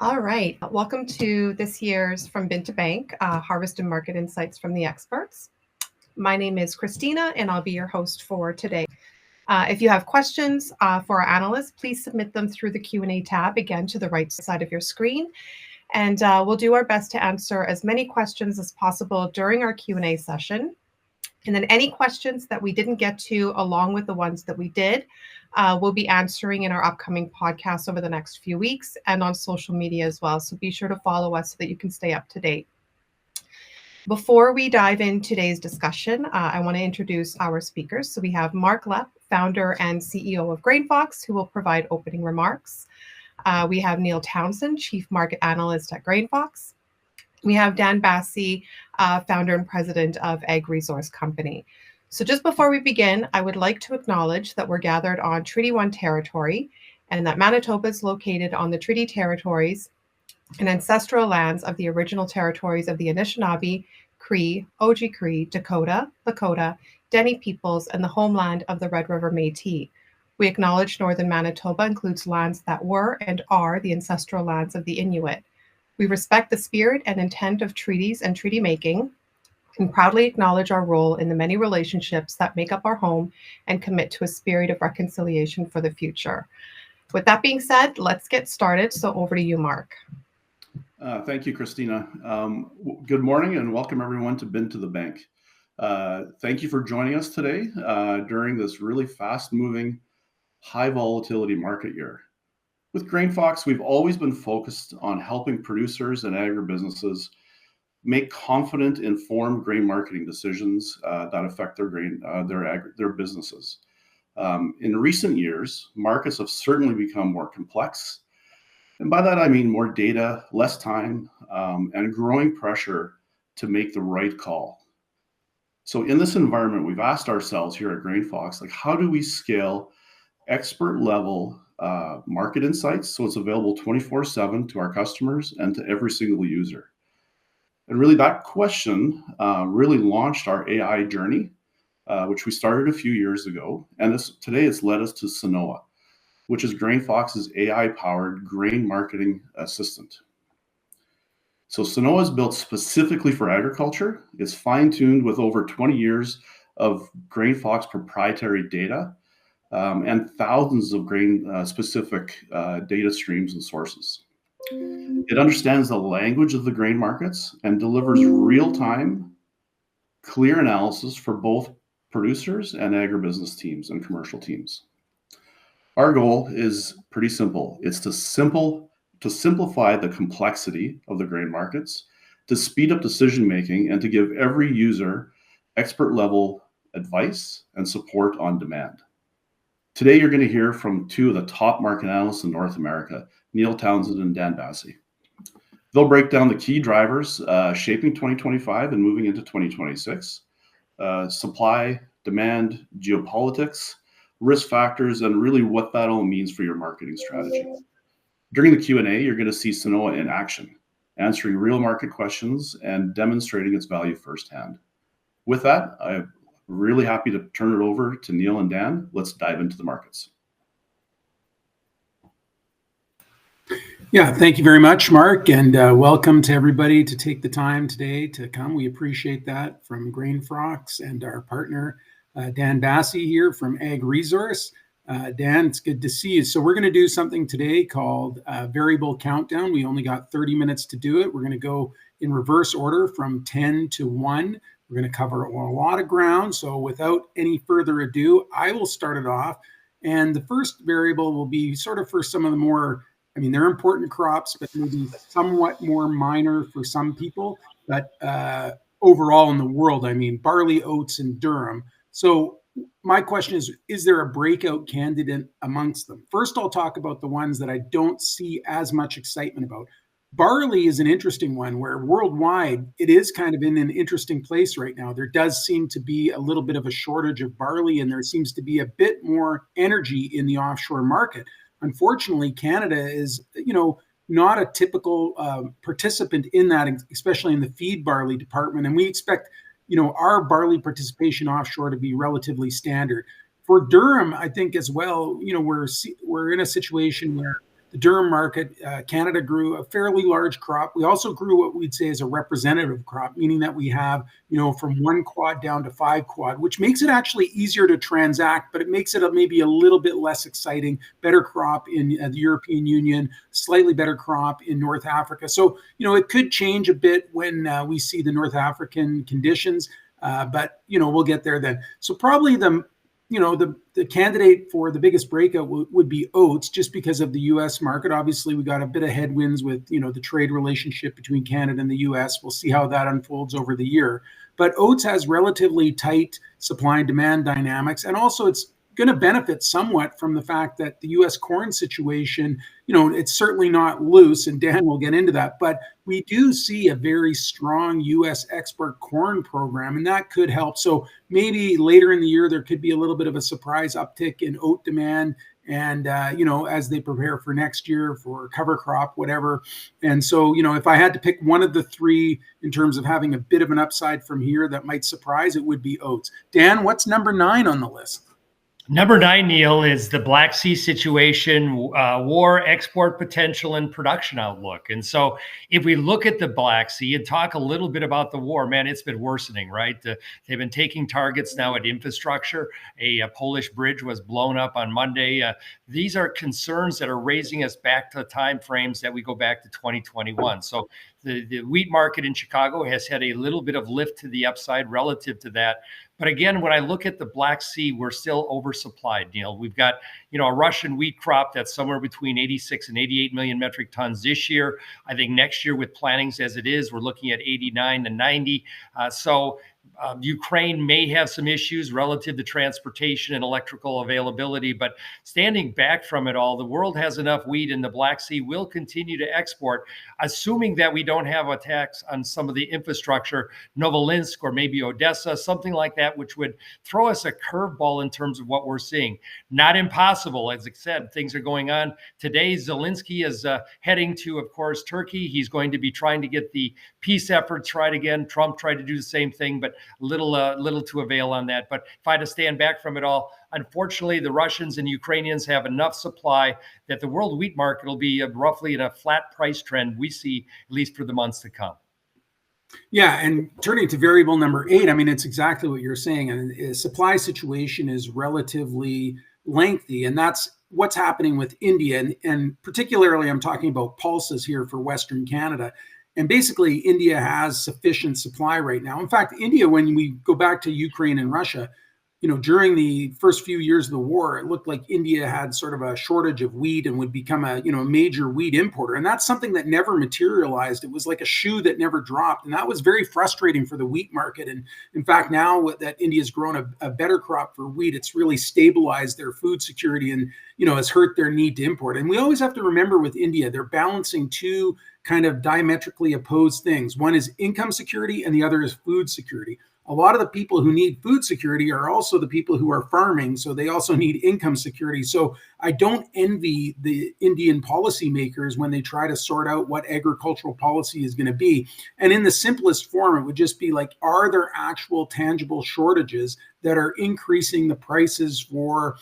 All right. Welcome to this year's From Bin to Bank, Harvest and Market Insights from the Experts. My name is Christina, and I'll be your host for today. If you have questions for our analysts, please submit them through the Q&A tab, again, to the right side of your screen. And we'll do our best to answer as many questions as possible during our Q&A session. And then any questions that we didn't get to, along with the ones that we did, we'll be answering in our upcoming podcasts over the next few weeks and on social media as well. So be sure to follow us so that you can stay up to date. Before we dive in today's discussion, I want to introduce our speakers. So we have Mark Lepp, founder and CEO of GrainFox, who will provide opening remarks. We have Neil Townsend, Chief Market Analyst at GrainFox. We have Dan Bassey, founder and president of Ag Resource Company. So just before we begin, I would like to acknowledge that we're gathered on Treaty 1 territory and that Manitoba is located on the Treaty Territories and ancestral lands of the original territories of the Anishinaabe, Cree, Oji-Cree, Dakota, Lakota, Dene peoples, and the homeland of the Red River Métis. We acknowledge Northern Manitoba includes lands that were and are the ancestral lands of the Inuit. We respect the spirit and intent of treaties and treaty making, and proudly acknowledge our role in the many relationships that make up our home and commit to a spirit of reconciliation for the future. With that being said, let's get started. So over to you, Mark. Thank you, Christina. Good morning and welcome everyone to Bin to the Bank. Thank you for joining us today during this really fast-moving, high volatility market year. With GrainFox, we've always been focused on helping producers and agribusinesses make confident, informed grain marketing decisions that affect their businesses. In recent years, markets have certainly become more complex. And by that, I mean more data, less time, and growing pressure to make the right call. So in this environment, we've asked ourselves here at GrainFox, how do we scale expert level market insights so it's available 24/7 to our customers and to every single user? And really that question really launched our AI journey, which we started a few years ago. And today it's led us to Sanoa, which is GrainFox's AI-powered grain marketing assistant. So Sanoa is built specifically for agriculture. It's fine-tuned with over 20 years of GrainFox proprietary data and thousands of grain-specific data streams and sources. It understands the language of the grain markets and delivers real-time, clear analysis for both producers and agribusiness teams and commercial teams. Our goal is pretty simple. It's to simplify the complexity of the grain markets, to speed up decision-making, and to give every user expert-level advice and support on demand. Today, you're going to hear from two of the top market analysts in North America, Neil Townsend and Dan Bassey. They'll break down the key drivers shaping 2025 and moving into 2026, supply, demand, geopolitics, risk factors, and really what that all means for your marketing strategy. During the Q&A, you're going to see Sanoa in action, answering real market questions and demonstrating its value firsthand. With that, I'm really happy to turn it over to Neil and Dan. Let's dive into the markets. Yeah, thank you very much, Mark, and welcome to everybody to take the time today to come. We appreciate that from GrainFox and our partner, Dan Bassey here from Ag Resource. Dan, it's good to see you. So we're going to do something today called Variable Countdown. We only got 30 minutes to do it. We're going to go in reverse order from 10 to 1. We're going to cover a lot of ground. So without any further ado, I will start it off. And the first variable will be sort of for some of the more, they're important crops, but maybe somewhat more minor for some people. But overall in the world, barley, oats, and durum. So my question is there a breakout candidate amongst them? First, I'll talk about the ones that I don't see as much excitement about. Barley is an interesting one where worldwide, it is kind of in an interesting place right now. There does seem to be a little bit of a shortage of barley, and there seems to be a bit more energy in the offshore market. Unfortunately, Canada is, not a typical participant in that, especially in the feed barley department. And we expect, our barley participation offshore to be relatively standard. For durum, I think as well, we're in a situation where the durum market, Canada grew a fairly large crop. We also grew what we'd say is a representative crop, meaning that we have, from 1 quad down to 5 quad, which makes it actually easier to transact, but it makes it maybe a little bit less exciting. Better crop in the European Union, slightly better crop in North Africa. So, it could change a bit when we see the North African conditions, but, we'll get there then. So probably the candidate for the biggest breakout would be oats, just because of the U.S. market. Obviously, we got a bit of headwinds with, the trade relationship between Canada and the U.S. We'll see how that unfolds over the year. But oats has relatively tight supply and demand dynamics. And also it's going to benefit somewhat from the fact that the U.S. corn situation, it's certainly not loose, and Dan will get into that, but we do see a very strong U.S. export corn program, and that could help. So maybe later in the year, there could be a little bit of a surprise uptick in oat demand, and, as they prepare for next year for cover crop, whatever. And so, if I had to pick one of the three in terms of having a bit of an upside from here that might surprise, it would be oats. Dan, what's number 9 on the list? Number 9, Neil, is the Black Sea situation, war, export potential, and production outlook. And so if we look at the Black Sea and talk a little bit about the war, man, it's been worsening, right? They've been taking targets now at infrastructure. A Polish bridge was blown up on Monday. These are concerns that are raising us back to time frames that we go back to 2021. So the wheat market in Chicago has had a little bit of lift to the upside relative to that. But again, when I look at the Black Sea, we're still oversupplied, Neil. We've got, a Russian wheat crop that's somewhere between 86 and 88 million metric tons this year. I think next year, with plantings as it is, we're looking at 89 to 90. Ukraine may have some issues relative to transportation and electrical availability, but standing back from it all, the world has enough wheat, and the Black Sea will continue to export, assuming that we don't have attacks on some of the infrastructure, Novolinsk or maybe Odessa, something like that, which would throw us a curveball in terms of what we're seeing. Not impossible. As I said, things are going on. Today, Zelensky is heading to, of course, Turkey. He's going to be trying to get the peace effort tried again. Trump tried to do the same thing, but little to avail on that. But if I had to stand back from it all, unfortunately, the Russians and Ukrainians have enough supply that the world wheat market will be roughly in a flat price trend we see, at least for the months to come. Yeah, and turning to variable number 8, I mean, it's exactly what you're saying. And the supply situation is relatively lengthy, and that's what's happening with India. And particularly, I'm talking about pulses here for Western Canada. And basically, India has sufficient supply right now. In fact, India, when we go back to Ukraine and Russia, during the first few years of the war, it looked like India had sort of a shortage of wheat and would become a major wheat importer. And that's something that never materialized. It was like a shoe that never dropped. And that was very frustrating for the wheat market. And in fact, now that India's grown a better crop for wheat, it's really stabilized their food security and, has hurt their need to import. And we always have to remember with India, they're balancing two kind of diametrically opposed things. One is income security and the other is food security. A lot of the people who need food security are also the people who are farming, so they also need income security. So I don't envy the Indian policymakers when they try to sort out what agricultural policy is going to be. And in the simplest form, it would just be like, are there actual tangible shortages that are increasing the prices for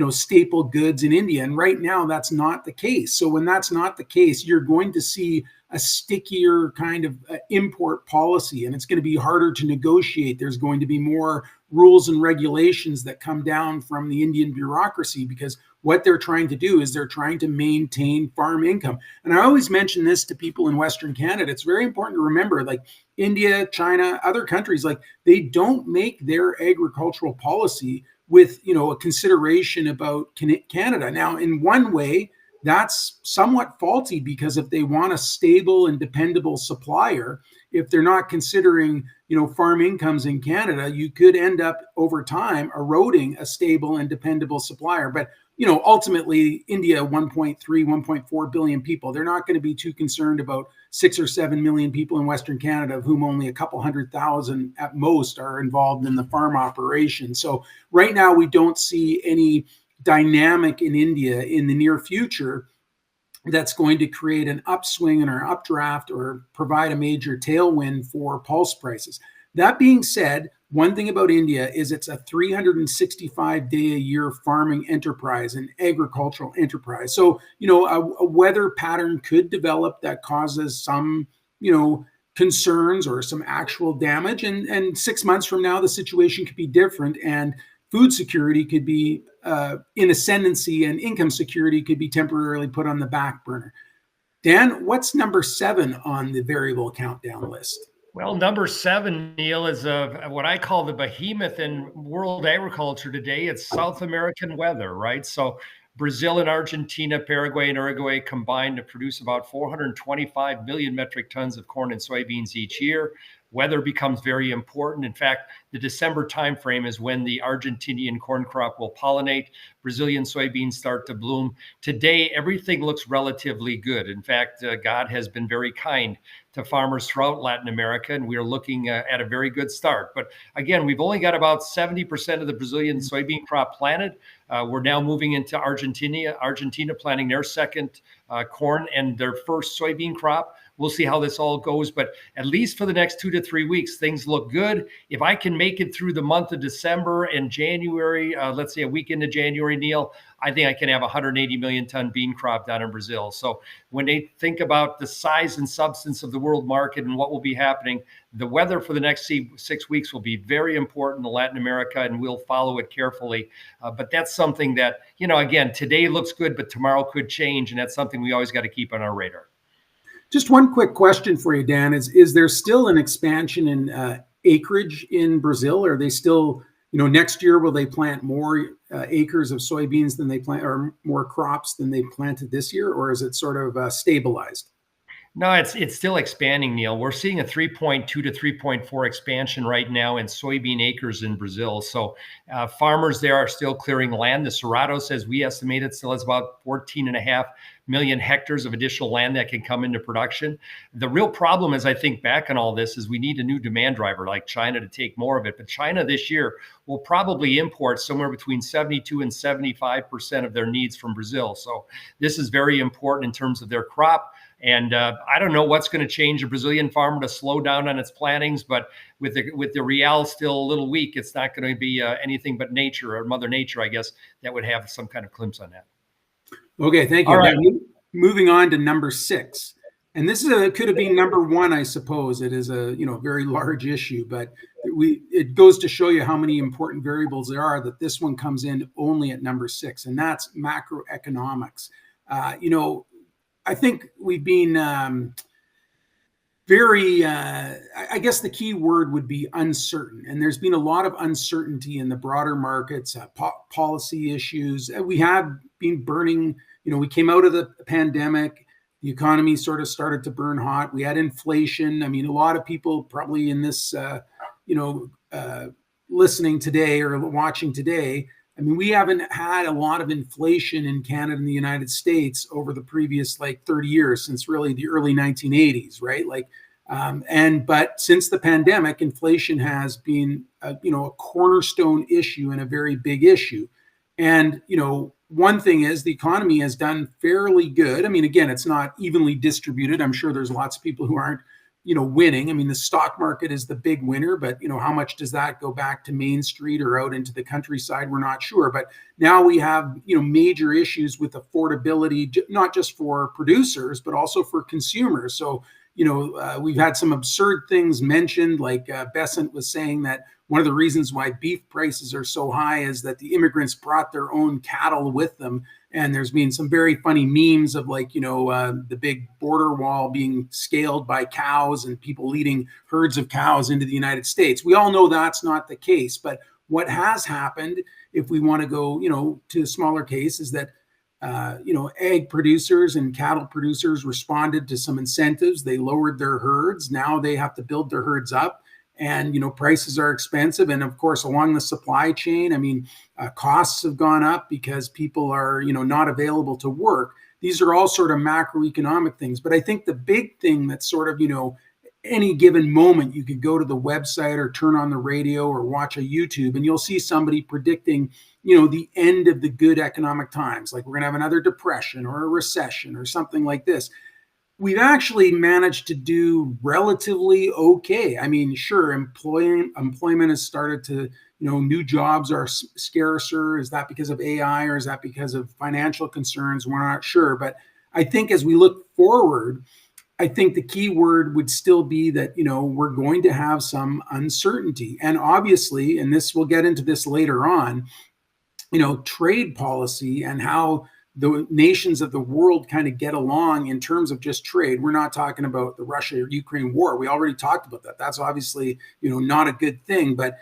staple goods in India? And right now, that's not the case. So when that's not the case, you're going to see a stickier kind of import policy, and it's going to be harder to negotiate. There's going to be more rules and regulations that come down from the Indian bureaucracy, because what they're trying to do is they're trying to maintain farm income. And I always mention this to people in Western Canada. It's very important to remember, like India, China, other countries, like they don't make their agricultural policy with, a consideration about Canada. Now, in one way, that's somewhat faulty, because if they want a stable and dependable supplier, if they're not considering, farm incomes in Canada, you could end up over time eroding a stable and dependable supplier. But, ultimately, India, 1.4 billion people, they're not going to be too concerned about 6 or 7 million people in Western Canada, of whom only a couple 100,000 at most are involved in the farm operation. So right now, we don't see any dynamic in India in the near future that's going to create an upswing in our updraft or provide a major tailwind for pulse prices. That being said, one thing about India is it's a 365-day-a-year farming enterprise, an agricultural enterprise. So, a weather pattern could develop that causes some, concerns or some actual damage. And 6 months from now, the situation could be different. And food security could be in ascendancy, and income security could be temporarily put on the back burner. Dan, what's number 7 on the variable countdown list? Well, number 7, Neil, is what I call the behemoth in world agriculture today. It's South American weather, right? So Brazil and Argentina, Paraguay and Uruguay combined to produce about 425 million metric tons of corn and soybeans each year. Weather becomes very important. In fact, the December timeframe is when the Argentinian corn crop will pollinate. Brazilian soybeans start to bloom. Today, everything looks relatively good. In fact, God has been very kind to farmers throughout Latin America, and we are looking at a very good start. But again, we've only got about 70% of the Brazilian soybean crop planted. We're now moving into Argentina planting their second corn and their first soybean crop. We'll see how this all goes, but at least for the next 2 to 3 weeks, things look good. If I can make it through the month of December and January, let's say a week into January, Neil, I think I can have a 180 million ton bean crop down in Brazil. So when they think about the size and substance of the world market and what will be happening, the weather for the next 6 weeks will be very important in Latin America, and we'll follow it carefully. But that's something that, again, today looks good, but tomorrow could change. And that's something we always got to keep on our radar. Just one quick question for you, Dan. Is there still an expansion in acreage in Brazil? Are they still, next year, will they plant more acres of soybeans than they plant, or more crops than they planted this year? Or is it sort of stabilized? No, it's still expanding, Neil. We're seeing a 3.2 to 3.4 expansion right now in soybean acres in Brazil. So farmers there are still clearing land. The Cerrado says we estimate it still has about 14.5 million hectares of additional land that can come into production. The real problem, as I think back on all this, is we need a new demand driver like China to take more of it. But China this year will probably import somewhere between 72 and 75% of their needs from Brazil. So this is very important in terms of their crop. And I don't know what's going to change a Brazilian farmer to slow down on its plantings, but with the real still a little weak, it's not going to be anything but nature, or Mother Nature, I guess, that would have some kind of glimpse on that. Okay, thank you. All right. Moving on to number 6, and this could have been number 1, I suppose. It is a very large issue, but it goes to show you how many important variables there are that this one comes in only at number 6, and that's macroeconomics. I think we've been very, I guess the key word would be uncertain. And there's been a lot of uncertainty in the broader markets, policy issues. We have been burning, we came out of the pandemic, the economy sort of started to burn hot. We had inflation. I mean, a lot of people probably in this, listening today or watching today, I mean, we haven't had a lot of inflation in Canada and the United States over the previous 30 years, since really the early 1980s, right? But since the pandemic, inflation has been a cornerstone issue and a very big issue. And one thing is the economy has done fairly good. I mean, again, it's not evenly distributed. I'm sure there's lots of people who aren't winning. I mean, the stock market is the big winner, but how much does that go back to Main Street or out into the countryside? We're not sure. But now we have, major issues with affordability, not just for producers, but also for consumers. So, we've had some absurd things mentioned, like Besant was saying that one of the reasons why beef prices are so high is that the immigrants brought their own cattle with them. And there's been some very funny memes of the big border wall being scaled by cows and people leading herds of cows into the United States. We all know that's not the case. But what has happened, if we want to go, to a smaller case, is that, egg producers and cattle producers responded to some incentives. They lowered their herds. Now they have to build their herds up. And, prices are expensive. And of course, along the supply chain, I mean, costs have gone up because people are, not available to work. These are all sort of macroeconomic things. But I think the big thing that's sort of, any given moment, you could go to the website or turn on the radio or watch a YouTube, and you'll see somebody predicting, the end of the good economic times. Like we're going to have another depression or a recession or something like this. we've actually managed to do relatively okay. I mean, sure, employment has started to, new jobs are scarcer. Is that because of AI or is that because of financial concerns? We're not sure. But I think as we look forward, I think the key word would still be that, we're going to have some uncertainty. And obviously, and this we'll get into this later on, trade policy and how the nations of the world kind of get along in terms of just trade. We're not talking about the Russia-Ukraine war. We already talked about that. That's obviously, not a good thing. But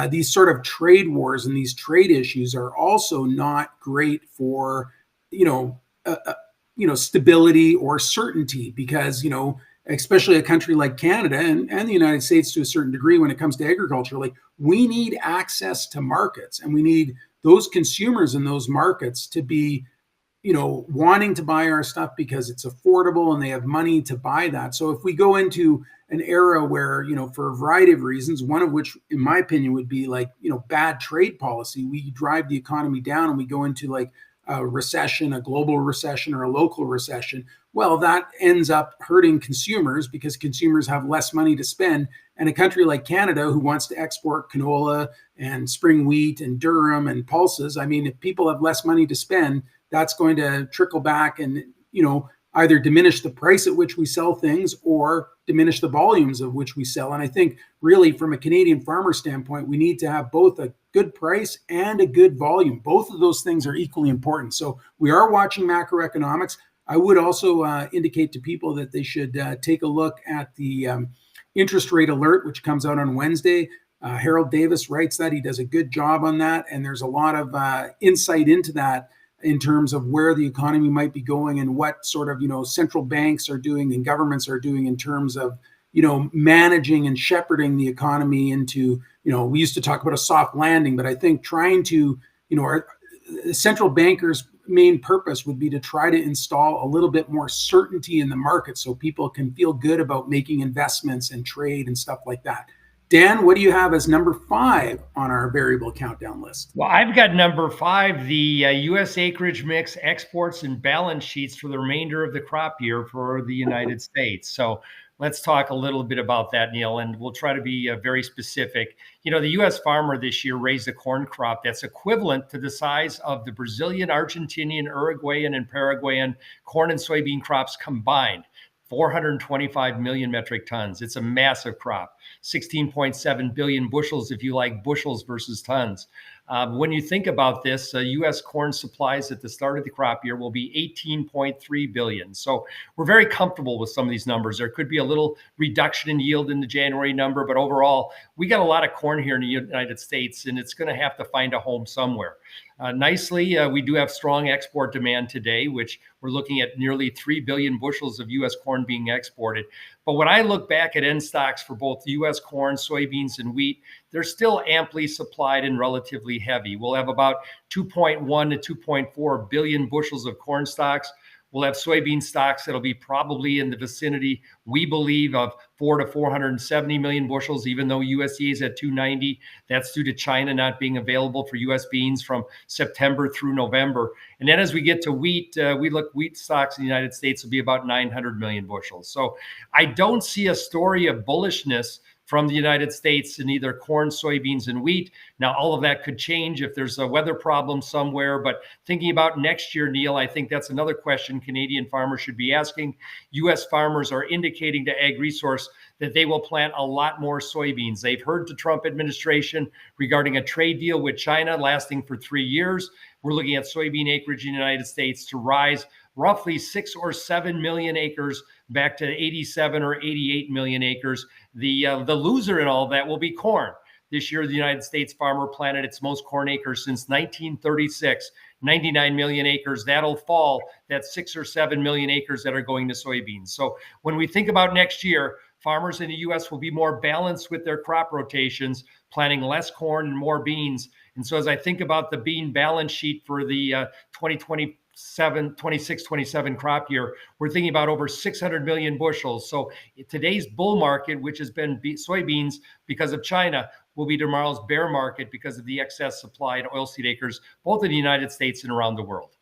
these sort of trade wars and these trade issues are also not great for, stability or certainty because, especially a country like Canada and the United States to a certain degree when it comes to agriculture, like we need access to markets and we need those consumers in those markets to be, wanting to buy our stuff because it's affordable and they have money to buy that. So if we go into an era where, for a variety of reasons, one of which, in my opinion, would be like, bad trade policy, we drive the economy down and we go into like a recession, a global recession or a local recession, well, that ends up hurting consumers because consumers have less money to spend. And a country like Canada, who wants to export canola and spring wheat and durum and pulses, I mean, if people have less money to spend, that's going to trickle back and, either diminish the price at which we sell things or diminish the volumes of which we sell. And I think really from a Canadian farmer standpoint, we need to have both a good price and a good volume. Both of those things are equally important. So we are watching macroeconomics. I would also indicate to people that they should take a look at the interest rate alert, which comes out on Wednesday. Harold Davis writes that. He does a good job on that. And there's a lot of insight into that in terms of where the economy might be going and what sort of, central banks are doing and governments are doing in terms of, managing and shepherding the economy into, we used to talk about a soft landing, but I think trying to, our central bankers' main purpose would be to try to install a little bit more certainty in the market so people can feel good about making investments and trade and stuff like that. Dan, what do you have as number 5 on our variable countdown list? Well, I've got number 5, the U.S. acreage mix, exports, and balance sheets for the remainder of the crop year for the United States. So let's talk a little bit about that, Neil, and we'll try to be very specific. The U.S. farmer this year raised a corn crop that's equivalent to the size of the Brazilian, Argentinian, Uruguayan, and Paraguayan corn and soybean crops combined. 425 million metric tons. It's a massive crop. 16.7 billion bushels, if you like bushels versus tons. When you think about this, U.S. corn supplies at the start of the crop year will be 18.3 billion. So we're very comfortable with some of these numbers. There could be a little reduction in yield in the January number, but overall, we got a lot of corn here in the United States, and it's going to have to find a home somewhere. Nicely, we do have strong export demand today, which we're looking at nearly 3 billion bushels of U.S. corn being exported. But when I look back at end stocks for both U.S. corn, soybeans, and wheat, they're still amply supplied and relatively heavy. We'll have about 2.1 to 2.4 billion bushels of corn stocks. We'll have soybean stocks that'll be probably in the vicinity, we believe, of 4 to 470 million bushels, even though USDA is at 290. That's due to China not being available for U.S. beans from September through November. And then as we get to wheat, wheat stocks in the United States will be about 900 million bushels. So I don't see a story of bullishness from the United States in either corn, soybeans, and wheat. Now, all of that could change if there's a weather problem somewhere. But thinking about next year, Neil, I think that's another question Canadian farmers should be asking. U.S. farmers are indicating to Ag Resource that they will plant a lot more soybeans. They've heard the Trump administration regarding a trade deal with China lasting for 3 years. We're looking at soybean acreage in the United States to rise roughly 6 or 7 million acres back to 87 or 88 million acres. The loser in all that will be corn. This year, the United States farmer planted its most corn acres since 1936, 99 million acres. That'll fall. That's 6 or 7 million acres that are going to soybeans. So when we think about next year, farmers in the U.S. will be more balanced with their crop rotations, planting less corn and more beans. And so as I think about the bean balance sheet for the 26-27 crop year, we're thinking about over 600 million bushels. So today's bull market, which has been soybeans because of China, will be tomorrow's bear market because of the excess supply in oilseed acres, both in the United States and around the world.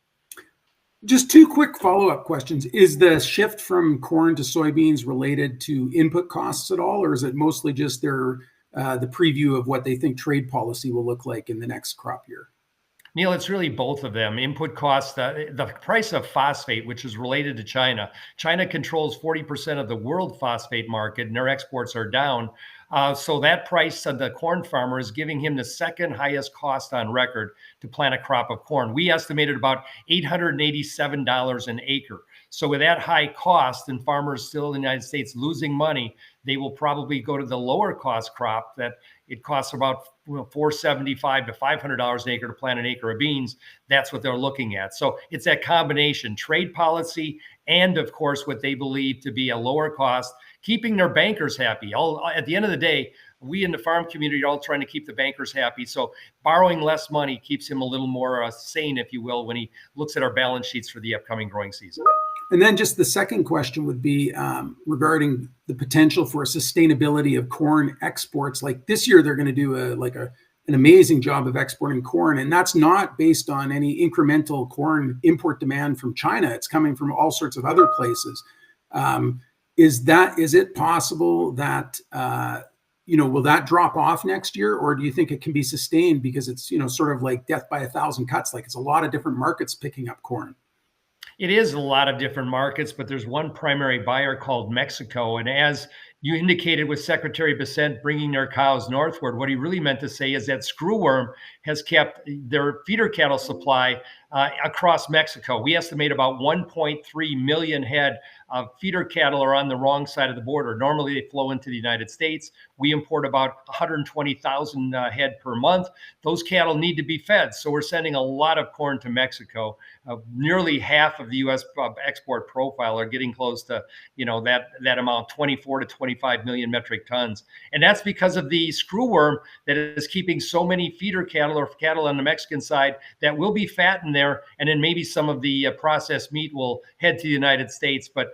Just two quick follow-up questions. Is the shift from corn to soybeans related to input costs at all, or is it mostly just the preview of what they think trade policy will look like in the next crop year? Neil, it's really both of them. Input costs, the price of phosphate, which is related to China. China controls 40% of the world phosphate market, and their exports are down. So that price of the corn farmer is giving him the second highest cost on record to plant a crop of corn. We estimated about $887 an acre. So with that high cost and farmers still in the United States losing money, they will probably go to the lower cost crop that it costs about $475 to $500 an acre to plant an acre of beans. That's what they're looking at. So it's that combination, trade policy and, of course, what they believe to be a lower cost, keeping their bankers happy. At the end of the day, we in the farm community are all trying to keep the bankers happy. So borrowing less money keeps him a little more sane, if you will, when he looks at our balance sheets for the upcoming growing season. And then just the second question would be regarding the potential for sustainability of corn exports. Like this year, they're going to do an amazing job of exporting corn, and that's not based on any incremental corn import demand from China. It's coming from all sorts of other places. Is it possible that will that drop off next year, or do you think it can be sustained because it's sort of like death by a thousand cuts? Like it's a lot of different markets picking up corn. It is a lot of different markets, but there's one primary buyer called Mexico. And as you indicated with Secretary Bessent bringing their cows northward, what he really meant to say is that screwworm has kept their feeder cattle supply across Mexico. We estimate about 1.3 million head of feeder cattle are on the wrong side of the border. Normally they flow into the United States. We import about 120,000 head per month. Those cattle need to be fed. So we're sending a lot of corn to Mexico. Nearly half of the U.S. export profile are getting close to, that amount, 24 to 25 million metric tons. And that's because of the screwworm that is keeping so many feeder cattle or cattle on the Mexican side that will be fattened there. And then maybe some of the processed meat will head to the United States. But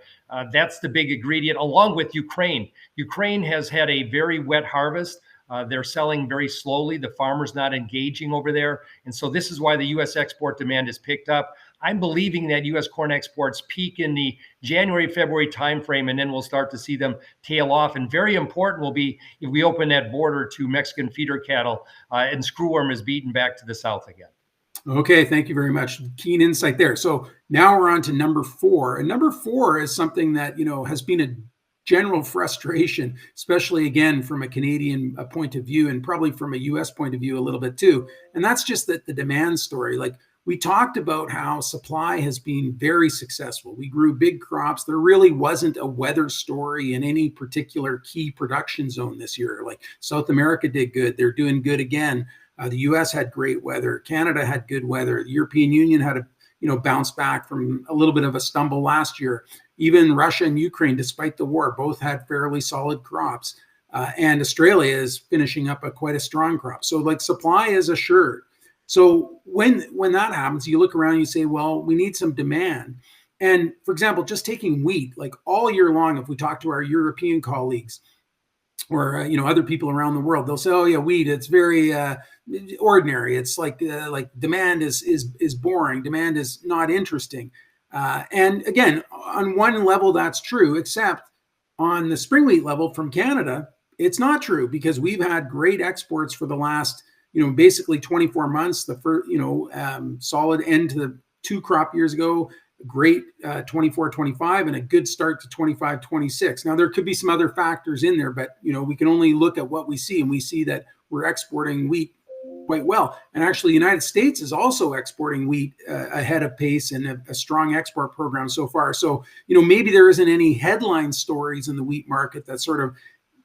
that's the big ingredient, along with Ukraine. Ukraine has had a very wet harvest. They're selling very slowly. The farmer's not engaging over there. And so this is why the U.S. export demand is picked up. I'm believing that U.S. corn exports peak in the January, February timeframe, and then we'll start to see them tail off. And very important will be if we open that border to Mexican feeder cattle and screwworm is beaten back to the south again. Okay, thank you very much. Keen insight there. So now we're on to number 4. And number 4 is something that, has been a general frustration, especially again from a Canadian point of view and probably from a US point of view a little bit too. And that's just the demand story. Like we talked about how supply has been very successful. We grew big crops. There really wasn't a weather story in any particular key production zone this year. Like South America did good. They're doing good again. The U.S. had great weather. Canada had good weather. The European Union had a bounce back from a little bit of a stumble last year. Even Russia and Ukraine, despite the war, both had fairly solid crops. And Australia is finishing up quite a strong crop. So like supply is assured. So when that happens, you look around and you say, well, we need some demand. And for example, just taking wheat, like all year long, if we talk to our European colleagues, or other people around the world, they'll say, "Oh yeah, wheat. It's very ordinary. It's like demand is boring. Demand is not interesting." And again, on one level, that's true. Except on the spring wheat level from Canada, it's not true because we've had great exports for the last basically 24 months. The first solid end to the 2 crop years ago. Great 24-25 and a good start to 25-26. Now there could be some other factors in there, but we can only look at what we see, and we see that we're exporting wheat quite well. And actually the United States is also exporting wheat ahead of pace and a strong export program so far. So maybe there isn't any headline stories in the wheat market that sort of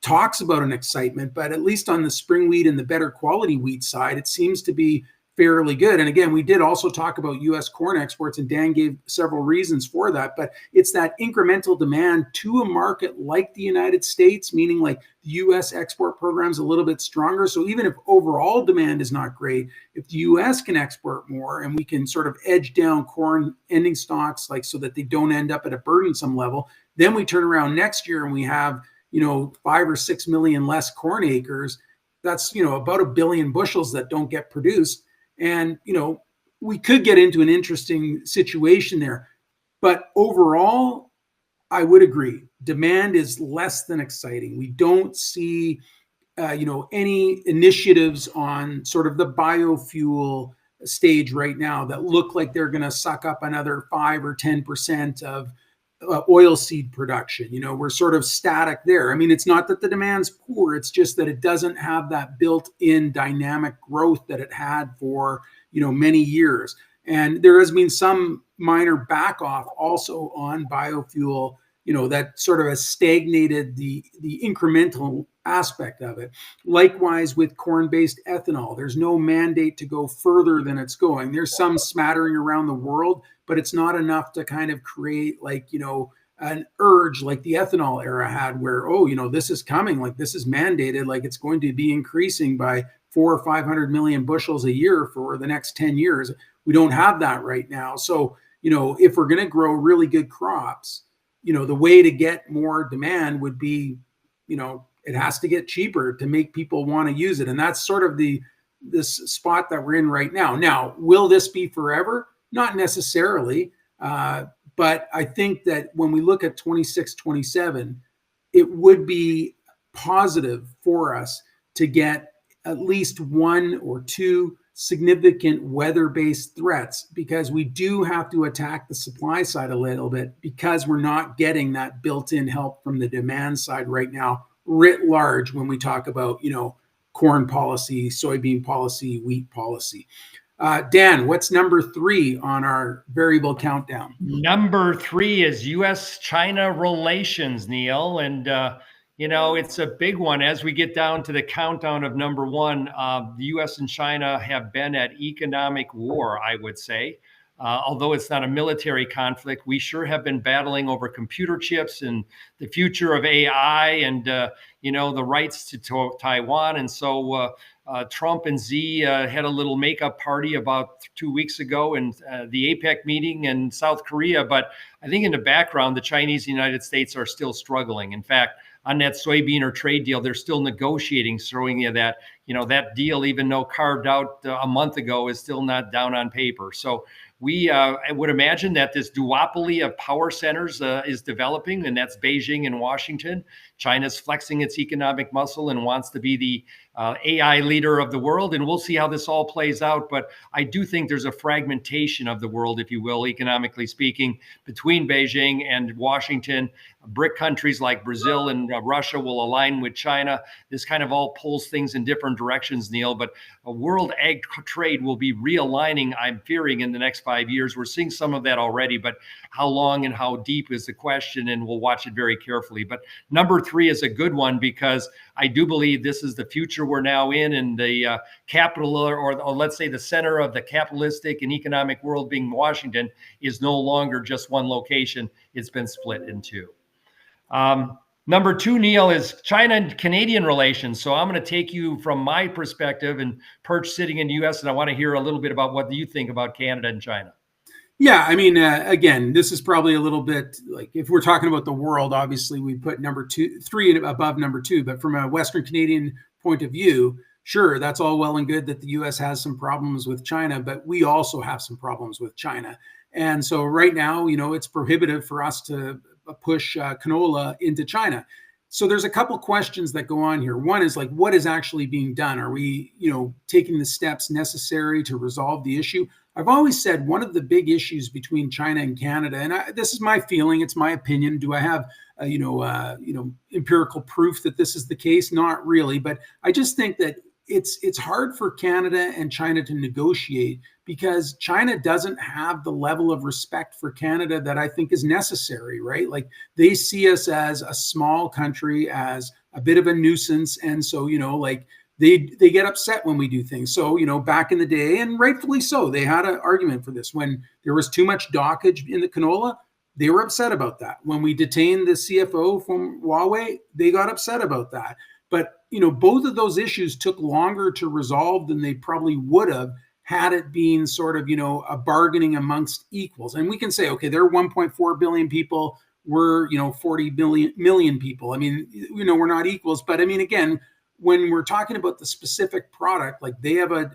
talks about an excitement, but at least on the spring wheat and the better quality wheat side, it seems to be fairly good. And again, we did also talk about U.S. corn exports, and Dan gave several reasons for that, but it's that incremental demand to a market like the United States, meaning like the U.S. export program's a little bit stronger. So even if overall demand is not great, if the U.S. can export more and we can sort of edge down corn ending stocks, like so that they don't end up at a burdensome level, then we turn around next year and we have 5 or 6 million less corn acres. That's about 1 billion bushels that don't get produced. And, we could get into an interesting situation there. But overall, I would agree. Demand is less than exciting. We don't see, any initiatives on sort of the biofuel stage right now that look like they're going to suck up another 5 or 10% of oilseed production. We're sort of static there. I mean, it's not that the demand's poor, it's just that it doesn't have that built-in dynamic growth that it had for, many years. And there has been some minor back off also on biofuel, that sort of has stagnated the incremental aspect of it. Likewise with corn-based ethanol, there's no mandate to go further than it's going. There's some smattering around the world, but it's not enough to kind of create an urge like the ethanol era had where, this is coming, like this is mandated, like it's going to be increasing by 400 or 500 million bushels a year for the next 10 years. We don't have that right now. So, if we're going to grow really good crops, the way to get more demand would be, it has to get cheaper to make people want to use it. And that's sort of this spot that we're in right now. Now, will this be forever? Not necessarily. But I think that when we look at 26, 27, it would be positive for us to get at least 1 or 2 significant weather-based threats, because we do have to attack the supply side a little bit, because we're not getting that built-in help from the demand side right now, writ large, when we talk about, corn policy, soybean policy, wheat policy. Dan, what's number 3 on our variable countdown? Number 3 is U.S.-China relations, Neil. And, it's a big one. As we get down to the countdown of number 1, the U.S. and China have been at economic war, I would say. Although it's not a military conflict, we sure have been battling over computer chips and the future of AI and, the rights to Taiwan. And so Trump and Xi had a little makeup party about 2 weeks ago in the APEC meeting in South Korea. But I think in the background, the Chinese and the United States are still struggling. In fact, on that soybean or trade deal, they're still negotiating, showing you that, that deal, even though carved out a month ago, is still not down on paper. So I would imagine that this duopoly of power centers is developing, and that's Beijing and Washington. China's flexing its economic muscle and wants to be the AI leader of the world, and we'll see how this all plays out. But I do think there's a fragmentation of the world, if you will, economically speaking, between Beijing and Washington. BRIC countries like Brazil and Russia will align with China. This kind of all pulls things in different directions, Neil. But a world ag trade will be realigning, I'm fearing, in the next 5 years. We're seeing some of that already, but how long and how deep is the question, and we'll watch it very carefully. But number 3 is a good one, because I do believe this is the future we're now in, and the capital, or let's say the center of the capitalistic and economic world being Washington, is no longer just one location. It's been split in 2. Number 2, Neil, is China and Canadian relations. So I'm going to take you from my perspective and perch sitting in the U.S., and I want to hear a little bit about what you think about Canada and China. Yeah, I mean, again, this is probably a little bit like, if we're talking about the world, obviously we put number 3 above number 2, but from a Western Canadian point of view, sure, that's all well and good that the U.S. has some problems with China, but we also have some problems with China. And so right now, it's prohibitive for us to push canola into China. So there's a couple questions that go on here. One is like, what is actually being done? Are we, taking the steps necessary to resolve the issue? I've always said one of the big issues between China and Canada, and this is my feeling, it's my opinion. Do I have, empirical proof that this is the case? Not really, but I just think that it's hard for Canada and China to negotiate, because China doesn't have the level of respect for Canada that I think is necessary, right? Like, they see us as a small country, as a bit of a nuisance. And so, they get upset when we do things. So, back in the day, and rightfully so, they had an argument for this. When there was too much dockage in the canola, they were upset about that. When we detained the CFO from Huawei, they got upset about that. But, both of those issues took longer to resolve than they probably would have had it been sort of, a bargaining amongst equals. And we can say, okay, there are 1.4 billion people, we're, 40 million people. I mean, we're not equals. But I mean, again, when we're talking about the specific product, like they have an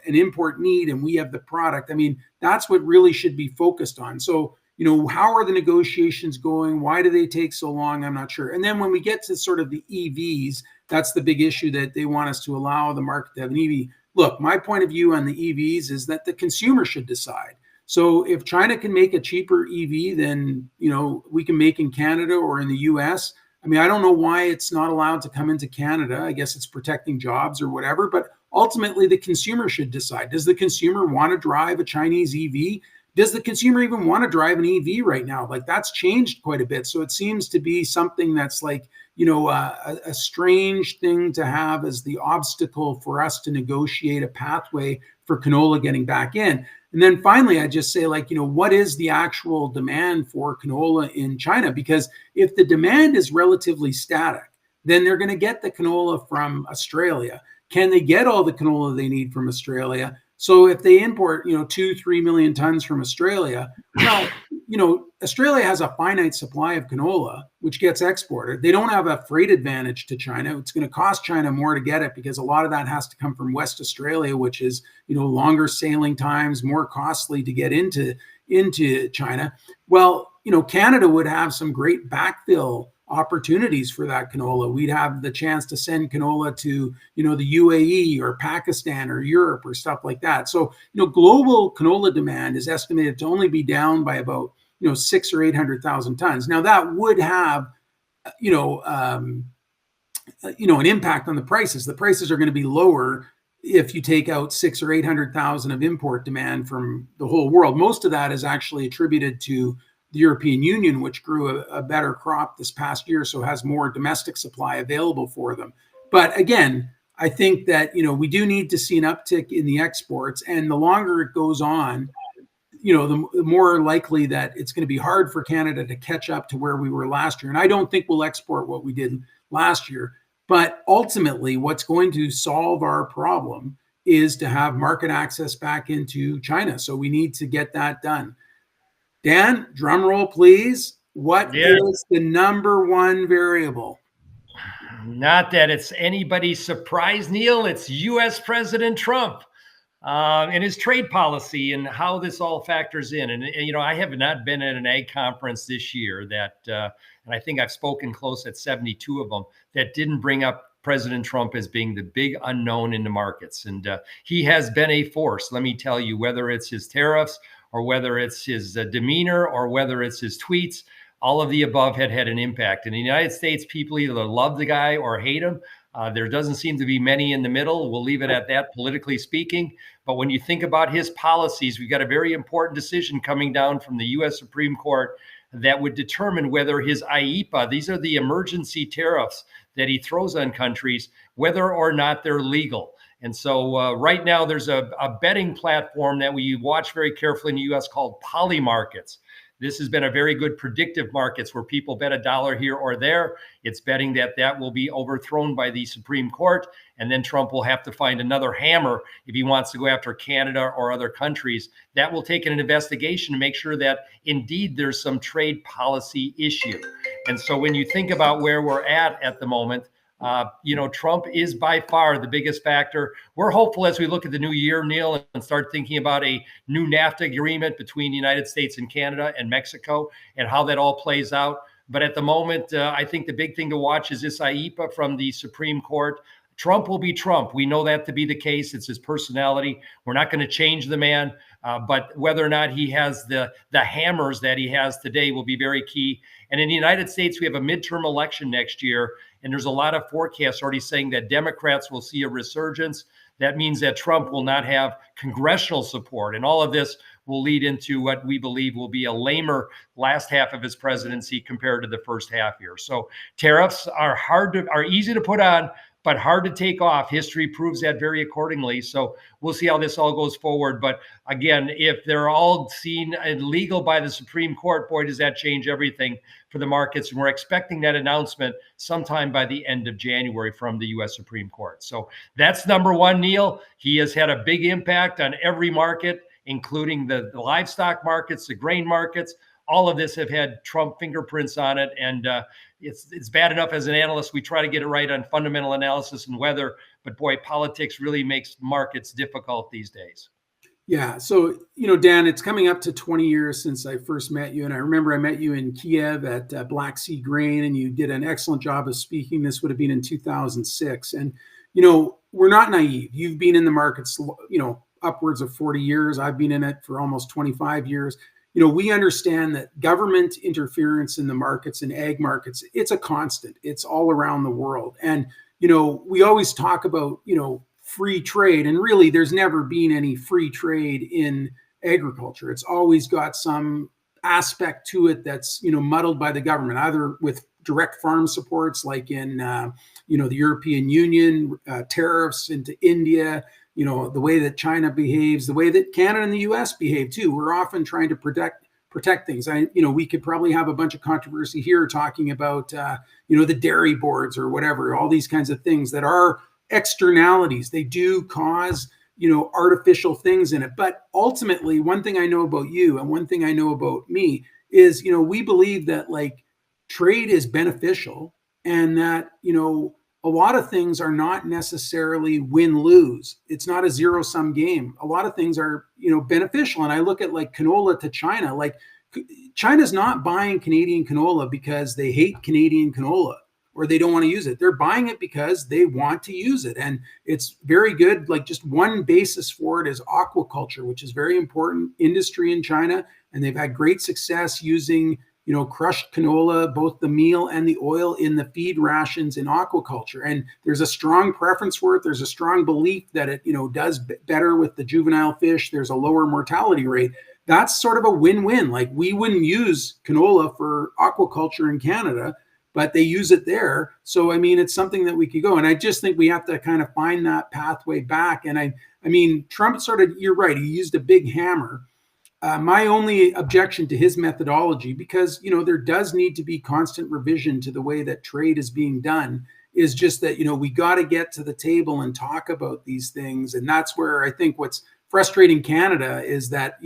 import need and we have the product, I mean, that's what really should be focused on. So, how are the negotiations going? Why do they take so long? I'm not sure. And then when we get to sort of the EVs, that's the big issue, that they want us to allow the market to have an EV. Look, my point of view on the EVs is that the consumer should decide. So if China can make a cheaper EV than, we can make in Canada or in the US, I mean, I don't know why it's not allowed to come into Canada. I guess it's protecting jobs or whatever, but ultimately the consumer should decide. Does the consumer want to drive a Chinese EV? Does the consumer even want to drive an EV right now? Like, that's changed quite a bit. So it seems to be something that's like, a strange thing to have as the obstacle for us to negotiate a pathway for canola getting back in. And then finally, I just say, like, what is the actual demand for canola in China? Because if the demand is relatively static, then they're going to get the canola from Australia. Can they get all the canola they need from Australia? So if they import, 2-3 million tons from Australia, well, Australia has a finite supply of canola, which gets exported. They don't have a freight advantage to China. It's going to cost China more to get it because a lot of that has to come from West Australia, which is, longer sailing times, more costly to get into China. Well, Canada would have some great backfill opportunities for that canola. We'd have the chance to send canola to, the UAE or Pakistan or Europe or stuff like that. So, global canola demand is estimated to only be down by about, 600,000 or 800,000 tons. Now that would have, an impact on the prices. The prices are going to be lower if you take out 600,000 or 800,000 of import demand from the whole world. Most of that is actually attributed to the European Union, which grew a better crop this past year, so has more domestic supply available for them. But again, I think that, we do need to see an uptick in the exports, and the longer it goes on, the more likely that it's going to be hard for Canada to catch up to where we were last year. And I don't think we'll export what we did last year. But ultimately, what's going to solve our problem is to have market access back into China. So we need to get that done. Dan, drum roll, please. What is the number one variable? Not that it's anybody's surprise, Neil. It's U.S. President Trump and his trade policy and how this all factors in. And I have not been at an ag conference this year and I think I've spoken close at 72 of them, that didn't bring up President Trump as being the big unknown in the markets. And he has been a force, let me tell you, whether it's his tariffs or whether it's his demeanor or whether it's his tweets. All of the above had an impact. In the United States, people either love the guy or hate him. There doesn't seem to be many in the middle. We'll leave it at that, politically speaking. But when you think about his policies, we've got a very important decision coming down from the U.S. Supreme Court that would determine whether his IEEPA, these are the emergency tariffs that he throws on countries, whether or not they're legal. And so right now there's a betting platform that we watch very carefully in the U.S. called Polymarkets. This has been a very good predictive markets where people bet $1 here or there. It's betting that will be overthrown by the Supreme Court. And then Trump will have to find another hammer if he wants to go after Canada or other countries. That will take an investigation to make sure that indeed there's some trade policy issue. And so when you think about where we're at the moment, Trump is by far the biggest factor. We're hopeful as we look at the new year, Neil, and start thinking about a new NAFTA agreement between the United States and Canada and Mexico and how that all plays out. But at the moment, I think the big thing to watch is this IEEPA from the Supreme Court. Trump will be Trump. We know that to be the case. It's his personality. We're not going to change the man. But whether or not he has the hammers that he has today will be very key. And in the United States, we have a midterm election next year. And there's a lot of forecasts already saying that Democrats will see a resurgence. That means that Trump will not have congressional support. And all of this will lead into what we believe will be a lamer last half of his presidency compared to the first half here. So tariffs are easy to put on, but hard to take off. History proves that very accordingly. So we'll see how this all goes forward. But again, if they're all seen illegal by the Supreme Court, boy, does that change everything for the markets. And we're expecting that announcement sometime by the end of January from the U.S. Supreme Court. So that's number one, Neil. He has had a big impact on every market, including the livestock markets, the grain markets, all of this have had Trump fingerprints on it. And it's bad enough as an analyst. We try to get it right on fundamental analysis and weather. But boy, politics really makes markets difficult these days. Yeah. So, Dan, it's coming up to 20 years since I first met you. And I remember I met you in Kiev at Black Sea Grain, and you did an excellent job of speaking. This would have been in 2006. And, we're not naive. You've been in the markets, upwards of 40 years. I've been in it for almost 25 years. We understand that government interference in the markets and ag markets, it's a constant. It's all around the world. And, we always talk about, free trade, and really there's never been any free trade in agriculture. It's always got some aspect to it that's muddled by the government, either with direct farm supports like in the European Union, tariffs into India, the way that China behaves, the way that Canada and the US behave too. We're often trying to protect things. We could probably have a bunch of controversy here talking about the dairy boards or whatever, all these kinds of things that are externalities. They do cause, artificial things in it. But ultimately, one thing I know about you and one thing I know about me is, we believe that like trade is beneficial, and that, a lot of things are not necessarily win-lose. It's not a zero-sum game. A lot of things are, beneficial. And I look at like canola to China, like China's not buying Canadian canola because they hate Canadian canola or they don't want to use it. They're buying it because they want to use it. And it's very good. Like just one basis for it is aquaculture, which is very important industry in China. And they've had great success using, crushed canola, both the meal and the oil in the feed rations in aquaculture. And there's a strong preference for it. There's a strong belief that it, does better with the juvenile fish. There's a lower mortality rate. That's sort of a win-win. Like we wouldn't use canola for aquaculture in Canada, but they use it there. So, it's something that we could go. And I just think we have to kind of find that pathway back. And Trump you're right, he used a big hammer. My only objection to his methodology, because, there does need to be constant revision to the way that trade is being done, is just that, we got to get to the table and talk about these things. And that's where I think what's frustrating Canada is that,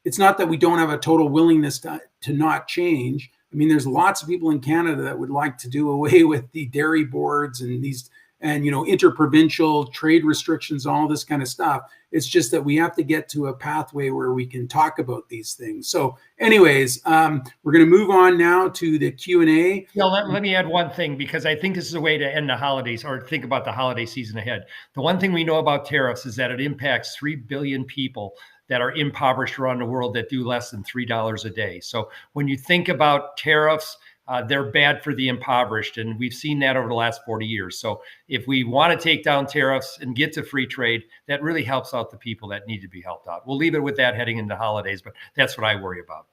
it's not that we don't have a total willingness to not change. There's lots of people in Canada that would like to do away with the dairy boards and these, and, interprovincial trade restrictions, all this kind of stuff. It's just that we have to get to a pathway where we can talk about these things. So anyways, we're going to move on now to the Q&A. Let me add one thing, because I think this is a way to end the holidays or think about the holiday season ahead. The one thing we know about tariffs is that it impacts 3 billion people that are impoverished around the world that do less than $3 a day. So when you think about tariffs, they're bad for the impoverished. And we've seen that over the last 40 years. So if we want to take down tariffs and get to free trade, that really helps out the people that need to be helped out. We'll leave it with that heading into holidays, but that's what I worry about.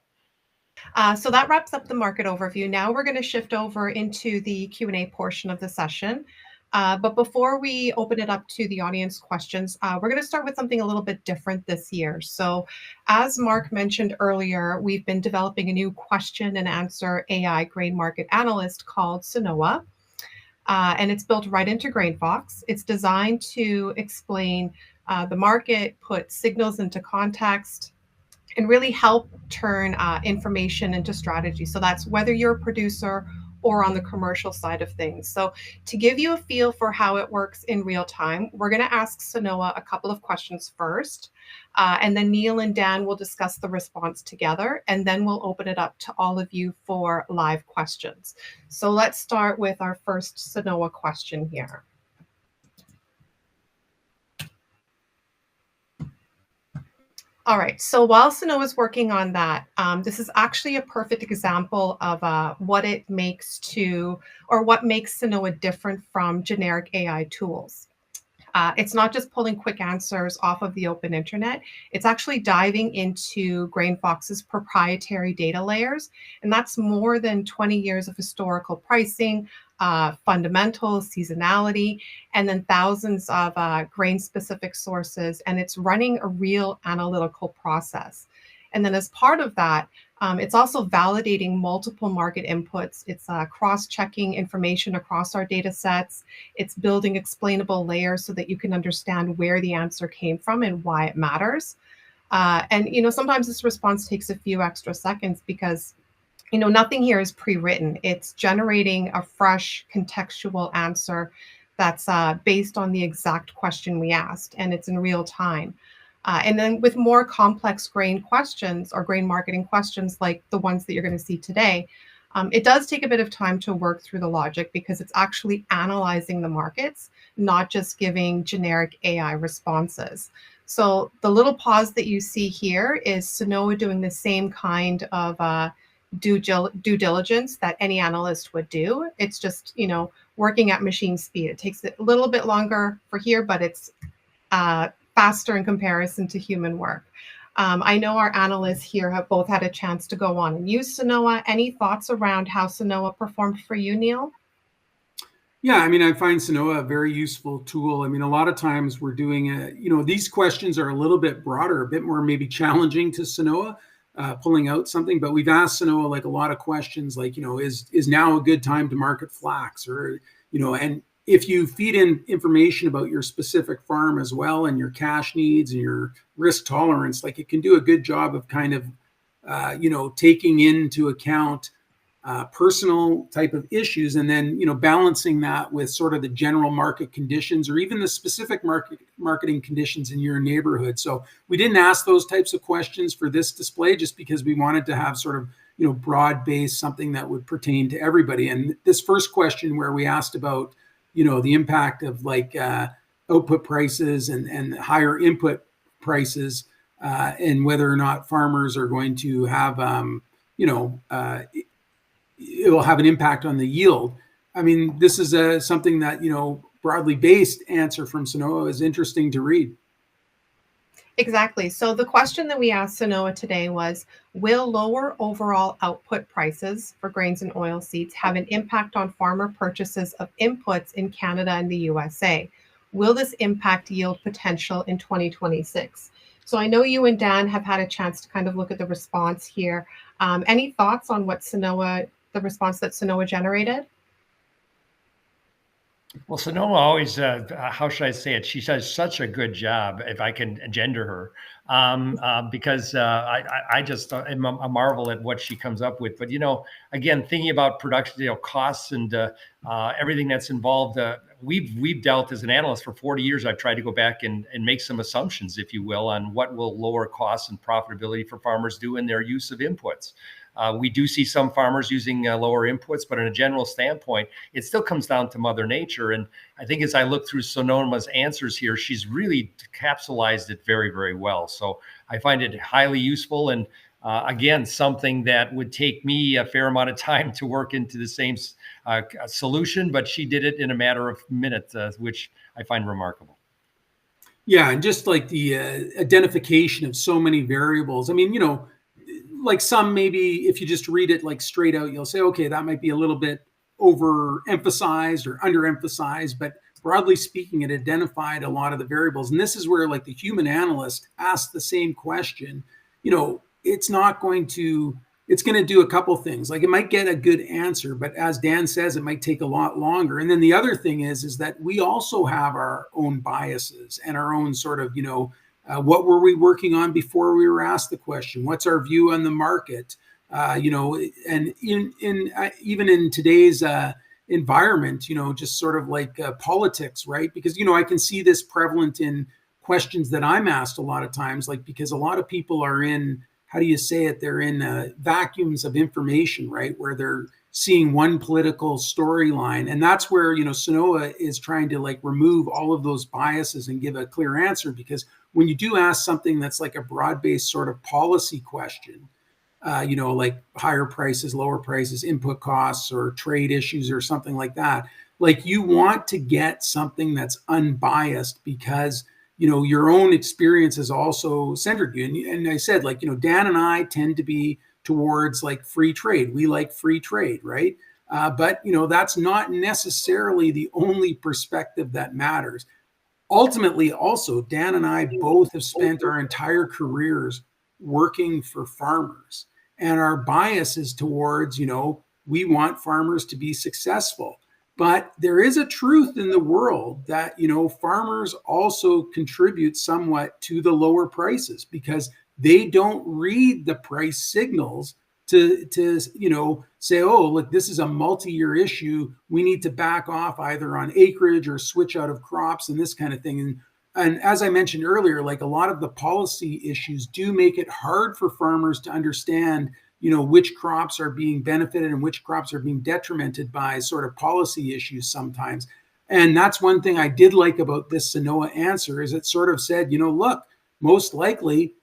So that wraps up the market overview. Now we're going to shift over into the Q&A portion of the session. But before we open it up to the audience questions, we're going to start with something a little bit different this year. So as Mark mentioned earlier, we've been developing a new question and answer AI grain market analyst called Sanoa. And it's built right into GrainFox. It's designed to explain the market, put signals into context, and really help turn information into strategy. So that's whether you're a producer or on the commercial side of things. So to give you a feel for how it works in real time, we're going to ask Sanoa a couple of questions first, and then Neil and Dan will discuss the response together, and then we'll open it up to all of you for live questions. So let's start with our first Sanoa question here. All right, so while Sanoa is working on that, this is actually a perfect example of what makes Sanoa different from generic AI tools. It's not just pulling quick answers off of the open internet. It's actually diving into GrainFox's proprietary data layers, and that's more than 20 years of historical pricing, fundamentals, seasonality, and then thousands of grain-specific sources, and it's running a real analytical process. And then as part of that, it's also validating multiple market inputs. It's cross-checking information across our data sets. It's building explainable layers so that you can understand where the answer came from and why it matters. And sometimes this response takes a few extra seconds because nothing here is pre-written. It's generating a fresh contextual answer that's based on the exact question we asked, and it's in real time. And then with more complex grain questions or grain marketing questions like the ones that you're going to see today, it does take a bit of time to work through the logic because it's actually analyzing the markets, not just giving generic AI responses. So the little pause that you see here is Sanoa doing the same kind of due diligence that any analyst would do. It's just, working at machine speed. It takes a little bit longer for here, but it's faster in comparison to human work. I know our analysts here have both had a chance to go on and use Sanoa. Any thoughts around how Sanoa performed for you, Neil? Yeah, I mean, I find Sanoa a very useful tool. I mean, a lot of times we're doing these questions are a little bit broader, a bit more maybe challenging to Sanoa, pulling out something. But we've asked Sanoa like a lot of questions, like, is now a good time to market flax, or and if you feed in information about your specific farm as well and your cash needs and your risk tolerance, like it can do a good job of kind of taking into account personal type of issues, and then balancing that with sort of the general market conditions or even the specific marketing conditions in your neighborhood. So we didn't ask those types of questions for this display just because we wanted to have sort of broad-based something that would pertain to everybody. And this first question where we asked about the impact of like output prices and higher input prices, and whether or not farmers are going to have it will have an impact on the yield. I mean, this is something that, broadly based answer from Sanoa is interesting to read. Exactly. So the question that we asked Sanoa today was, will lower overall output prices for grains and oilseeds have an impact on farmer purchases of inputs in Canada and the USA? Will this impact yield potential in 2026? So I know you and Dan have had a chance to kind of look at the response here. Any thoughts on what the response that Sanoa generated? Well, Sonoma always, how should I say it? She does such a good job, if I can gender her, because I just am a marvel at what she comes up with. But, again, thinking about production, costs and everything that's involved, we've dealt as an analyst for 40 years. I've tried to go back and make some assumptions, if you will, on what will lower costs and profitability for farmers do in their use of inputs. We do see some farmers using lower inputs, but in a general standpoint, it still comes down to Mother Nature. And I think as I look through Sonoma's answers here, she's really capsulized it very, very well. So I find it highly useful. And again, something that would take me a fair amount of time to work into the same solution, but she did it in a matter of minutes, which I find remarkable. Yeah, and just like the identification of so many variables. I mean, like some, maybe if you just read it like straight out, you'll say, okay, that might be a little bit overemphasized or underemphasized, but broadly speaking, it identified a lot of the variables. And this is where like the human analyst asked the same question. It's going to do a couple things. Like it might get a good answer, but as Dan says, it might take a lot longer. And then the other thing is that we also have our own biases and our own sort of, what were we working on before we were asked the question? What's our view on the market? And even in today's environment, just sort of like politics, right? Because, I can see this prevalent in questions that I'm asked a lot of times, like, because a lot of people are in, how do you say it? They're in vacuums of information, right? Where they're seeing one political storyline. And that's where, Sanoa is trying to like remove all of those biases and give a clear answer. Because when you do ask something that's like a broad-based sort of policy question, like higher prices, lower prices, input costs, or trade issues or something like that, like you want to get something that's unbiased because, your own experience has also centered you. And I said, like, Dan and I tend to be towards like free trade. We like free trade, right? But, that's not necessarily the only perspective that matters. Ultimately, also, Dan and I both have spent our entire careers working for farmers. And our bias is towards, we want farmers to be successful. But there is a truth in the world that, farmers also contribute somewhat to the lower prices because they don't read the price signals to say, oh, look, this is a multi-year issue. We need to back off either on acreage or switch out of crops and this kind of thing. And as I mentioned earlier, like a lot of the policy issues do make it hard for farmers to understand which crops are being benefited and which crops are being detrimented by sort of policy issues sometimes. And that's one thing I did like about this Sanoa answer is it sort of said, look, most likely,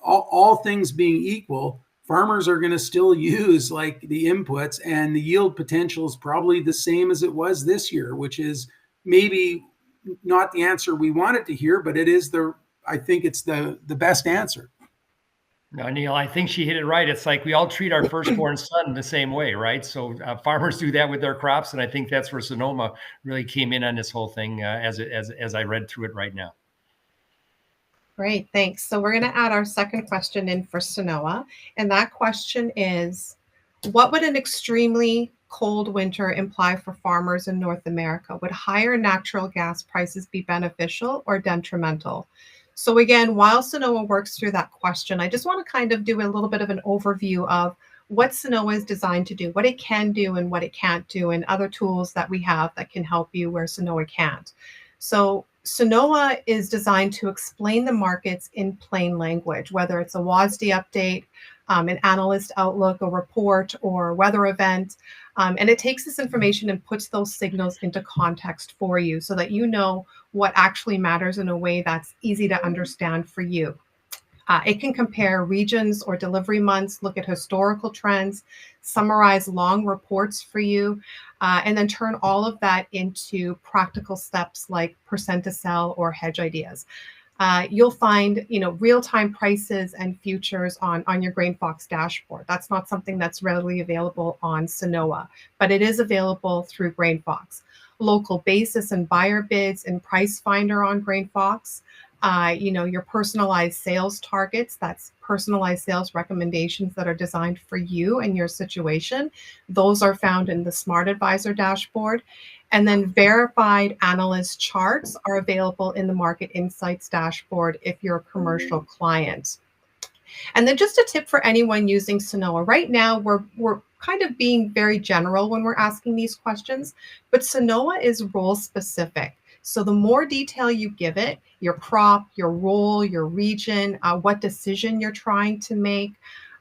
all things being equal, farmers are going to still use like the inputs and the yield potential is probably the same as it was this year, which is maybe not the answer we wanted to hear, but I think it's the best answer. No, Neil, I think she hit it right. It's like we all treat our firstborn son the same way, right? So farmers do that with their crops, and I think that's where Sonoma really came in on this whole thing as I read through it right now. Great, thanks. So we're going to add our second question in for Sanoa, and that question is, what would an extremely cold winter imply for farmers in North America? Would higher natural gas prices be beneficial or detrimental? So again, while Sanoa works through that question, I just want to kind of do a little bit of an overview of what Sanoa is designed to do, what it can do and what it can't do, and other tools that we have that can help you where Sanoa can't. So Sanoa is designed to explain the markets in plain language, whether it's a WASDE update, an analyst outlook, a report, or weather event. And it takes this information and puts those signals into context for you so that you know what actually matters in a way that's easy to understand for you. It can compare regions or delivery months, look at historical trends, summarize long reports for you, and then turn all of that into practical steps like percent to sell or hedge ideas. You'll find, real-time prices and futures on your GrainFox dashboard. That's not something that's readily available on Sanoa, but it is available through GrainFox. Local basis and buyer bids and price finder on GrainFox. Your personalized sales targets, that's personalized sales recommendations that are designed for you and your situation. Those are found in the Smart Advisor dashboard. And then verified analyst charts are available in the Market Insights dashboard if you're a commercial client. And then just a tip for anyone using Sanoa. Right now, we're kind of being very general when we're asking these questions, but Sanoa is role specific. So the more detail you give it, your crop, your role, your region, what decision you're trying to make,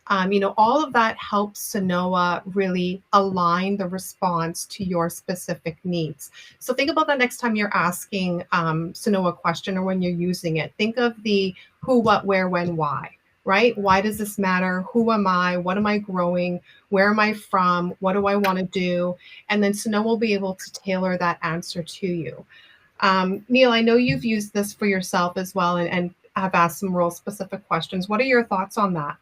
all of that helps Sanoa really align the response to your specific needs. So think about that next time you're asking Sanoa a question or when you're using it. Think of the who, what, where, when, why, right? Why does this matter? Who am I? What am I growing? Where am I from? What do I want to do? And then Sanoa will be able to tailor that answer to you. Neil, I know you've used this for yourself as well and have asked some role specific questions. What are your thoughts on that?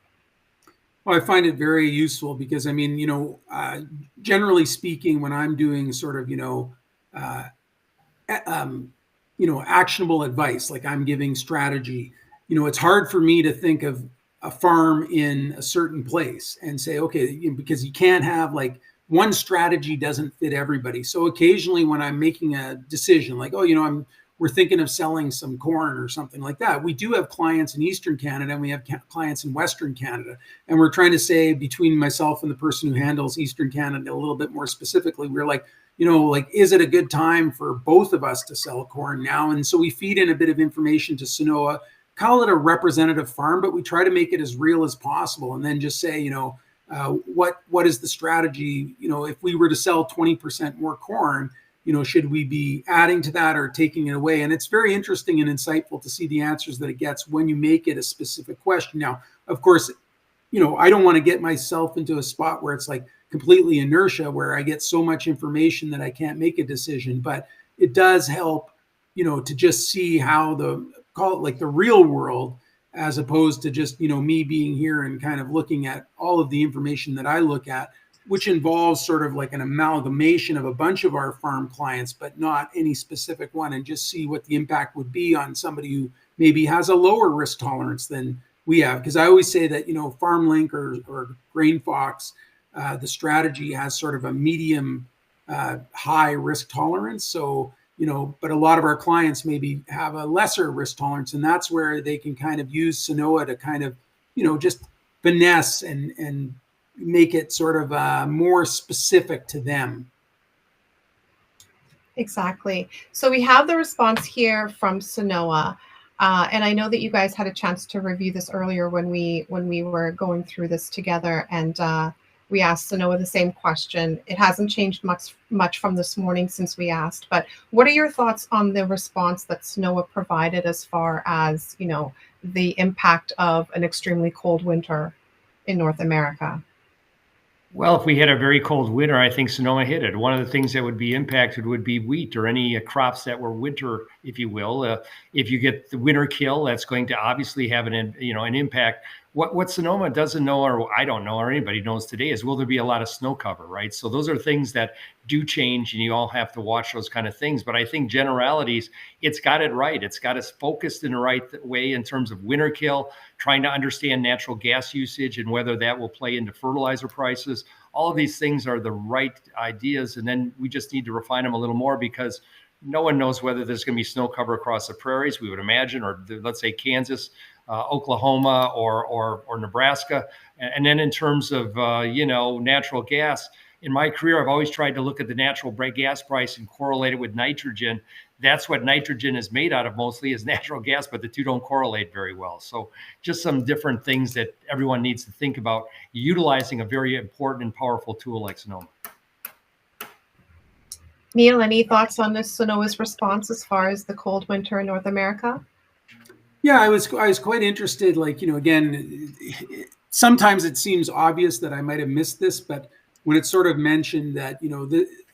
Well, I find it very useful because, generally speaking, when I'm doing sort of, actionable advice, like I'm giving strategy, it's hard for me to think of a farm in a certain place and say, okay, because you can't have like one strategy doesn't fit everybody. So occasionally when I'm making a decision, like, we're thinking of selling some corn or something like that. We do have clients in Eastern Canada and we have clients in Western Canada. And we're trying to say between myself and the person who handles Eastern Canada a little bit more specifically, we're like, is it a good time for both of us to sell corn now? And so we feed in a bit of information to Sanoa, call it a representative farm, but we try to make it as real as possible. And then just say, what is the strategy? If we were to sell 20% more corn, should we be adding to that or taking it away? And it's very interesting and insightful to see the answers that it gets when you make it a specific question. Now, of course, I don't want to get myself into a spot where it's like completely inertia, where I get so much information that I can't make a decision. But it does help, to just see how call it like the real world, as opposed to just, me being here and kind of looking at all of the information that I look at, which involves sort of like an amalgamation of a bunch of our farm clients, but not any specific one, and just see what the impact would be on somebody who maybe has a lower risk tolerance than we have. Because I always say that, FarmLink or GrainFox, the strategy has sort of a medium high risk tolerance. So, but a lot of our clients maybe have a lesser risk tolerance, and that's where they can kind of use Sanoa to kind of, just finesse and make it sort of more specific to them. Exactly. So we have the response here from Sanoa. And I know that you guys had a chance to review this earlier when we were going through this together, and we asked Sanoa the same question. It hasn't changed much from this morning since we asked, but what are your thoughts on the response that Sanoa provided as far as, the impact of an extremely cold winter in North America? Well, if we had a very cold winter, I think Sonoma hit it. One of the things that would be impacted would be wheat or any crops that were winter, if you will. If you get the winter kill, that's going to obviously have an impact. What Sonoma doesn't know, or I don't know, or anybody knows today, is will there be a lot of snow cover, right? So those are things that do change, and you all have to watch those kind of things. But I think generalities, it's got it right. It's got us focused in the right way in terms of winter kill, trying to understand natural gas usage and whether that will play into fertilizer prices. All of these things are the right ideas, and then we just need to refine them a little more, because no one knows whether there's going to be snow cover across the prairies, we would imagine, or let's say Kansas, Oklahoma, or Nebraska. And then in terms of natural gas, in my career, I've always tried to look at the natural gas price and correlate it with nitrogen. That's what nitrogen is made out of mostly, is natural gas, but the two don't correlate very well. So just some different things that everyone needs to think about utilizing a very important and powerful tool like Sonoma. Neil, any thoughts on this Sanoa's response as far as the cold winter in North America? Yeah, I was quite interested. Again, sometimes it seems obvious that I might have missed this, but when it's sort of mentioned that,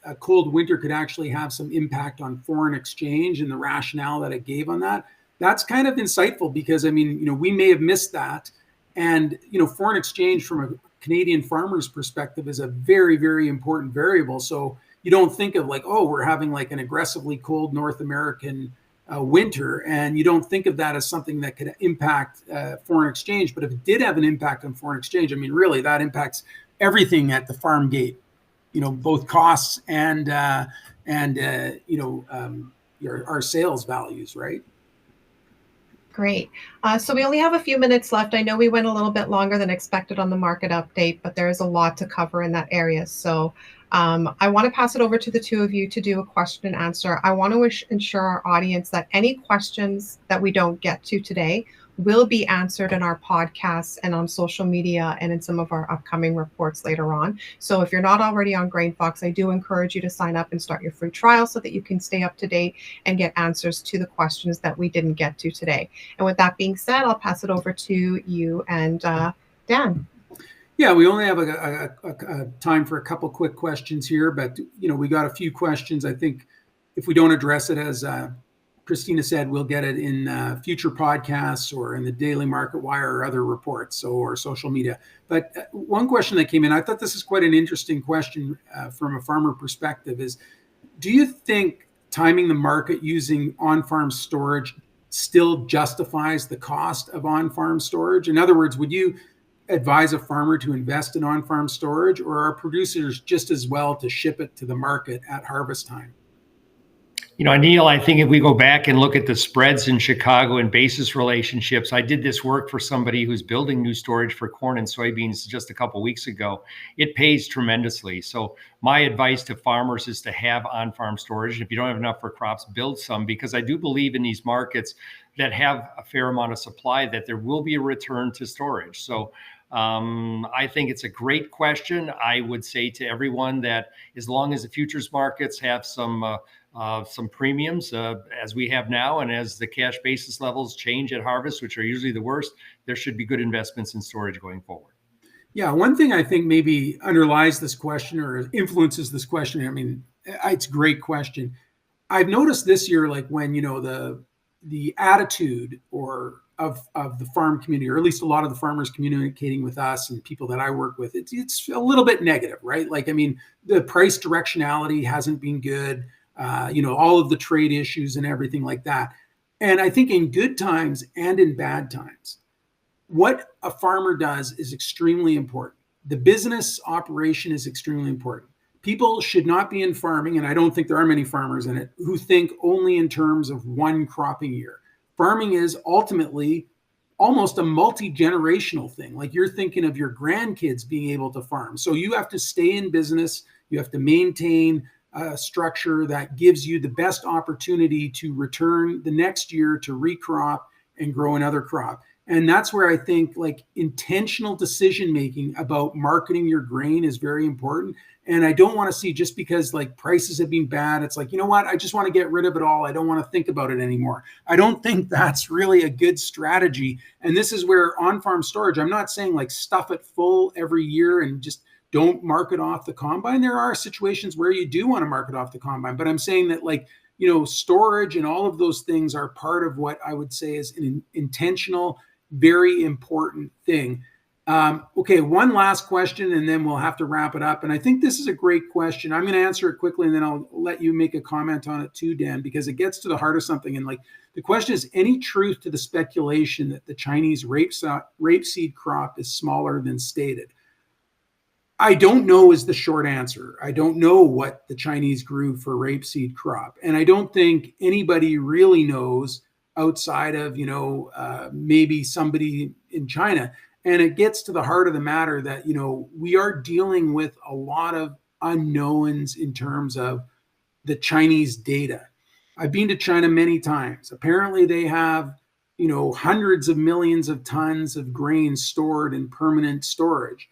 a cold winter could actually have some impact on foreign exchange and the rationale that it gave on that, that's kind of insightful, because, we may have missed that. And, foreign exchange from a Canadian farmer's perspective is a very, very important variable. So you don't think of we're having an aggressively cold North American winter, and you don't think of that as something that could impact foreign exchange. But if it did have an impact on foreign exchange, really that impacts everything at the farm gate, both costs and our sales values, right? Great. So we only have a few minutes left. I know we went a little bit longer than expected on the market update, but there is a lot to cover in that area. So I want to pass it over to the two of you to do a question and answer. I want to ensure our audience that any questions that we don't get to today will be answered in our podcasts and on social media and in some of our upcoming reports later on. So if you're not already on GrainFox, I do encourage you to sign up and start your free trial so that you can stay up to date and get answers to the questions that we didn't get to today. And with that being said, I'll pass it over to you and Dan. Yeah, we only have a time for a couple quick questions here, but we got a few questions. I think if we don't address it, as Christina said, we'll get it in future podcasts or in the Daily Market Wire or other reports, or social media. But one question that came in, I thought this is quite an interesting question from a farmer perspective, is do you think timing the market using on-farm storage still justifies the cost of on-farm storage? In other words, would you advise a farmer to invest in on-farm storage, or are producers just as well to ship it to the market at harvest time? Neil, I think if we go back and look at the spreads in Chicago and basis relationships, I did this work for somebody who's building new storage for corn and soybeans just a couple of weeks ago. It pays tremendously. So my advice to farmers is to have on-farm storage. If you don't have enough for crops, build some, because I do believe in these markets that have a fair amount of supply that there will be a return to storage. So I think it's a great question. I would say to everyone that as long as the futures markets have some premiums as we have now, and as the cash basis levels change at harvest, which are usually the worst, there should be good investments in storage going forward. Yeah, one thing I think maybe underlies this question or influences this question, it's a great question. I've noticed this year, when, the attitude of the farm community, or at least a lot of the farmers communicating with us and people that I work with, it's a little bit negative, right? The price directionality hasn't been good, all of the trade issues and everything like that. And I think in good times and in bad times, what a farmer does is extremely important. The business operation is extremely important. people should not be in farming, and I don't think there are many farmers in it, who think only in terms of one cropping year. Farming is ultimately almost a multi-generational thing. Like, you're thinking of your grandkids being able to farm. So you have to stay in business. You have to maintain a structure that gives you the best opportunity to return the next year to recrop and grow another crop. And that's where I think like intentional decision making about marketing your grain is very important. And I don't want to see, just because like prices have been bad, it's like, you know what, I just want to get rid of it all. I don't want to think about it anymore. I don't think that's really a good strategy. And this is where on-farm storage, I'm not saying like stuff it full every year and just don't market off the combine. There are situations where you do want to market off the combine, but I'm saying that like, you know, storage and all of those things are part of what I would say is an intentional, very important thing. Okay, one last question, and then we'll have to wrap it up. And I think this is a great question. I'm going to answer it quickly, and then I'll let you make a comment on it too, Dan, because it gets to the heart of something. And like, the question is, any truth to the speculation that the Chinese rapeseed crop is smaller than stated? I don't know is the short answer. I don't know what the Chinese grew for rapeseed crop. And I don't think anybody really knows outside of, you know, maybe somebody in China. And it gets to the heart of the matter that, you know, we are dealing with a lot of unknowns in terms of the Chinese data. I've been to China many times. Apparently they have, you know, hundreds of millions of tons of grain stored in permanent storage.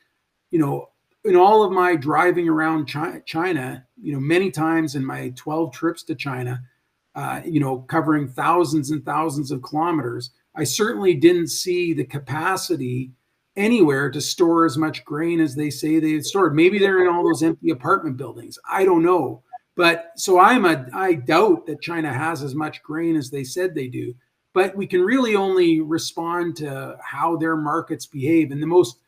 You know, in all of my driving around China, you know, many times in my 12 trips to China, you know, covering thousands and thousands of kilometers, I certainly didn't see the capacity anywhere to store as much grain as they say they had stored. Maybe they're in all those empty apartment buildings. I don't know. But so I doubt that China has as much grain as they said they do. But we can really only respond to how their markets behave. And the most,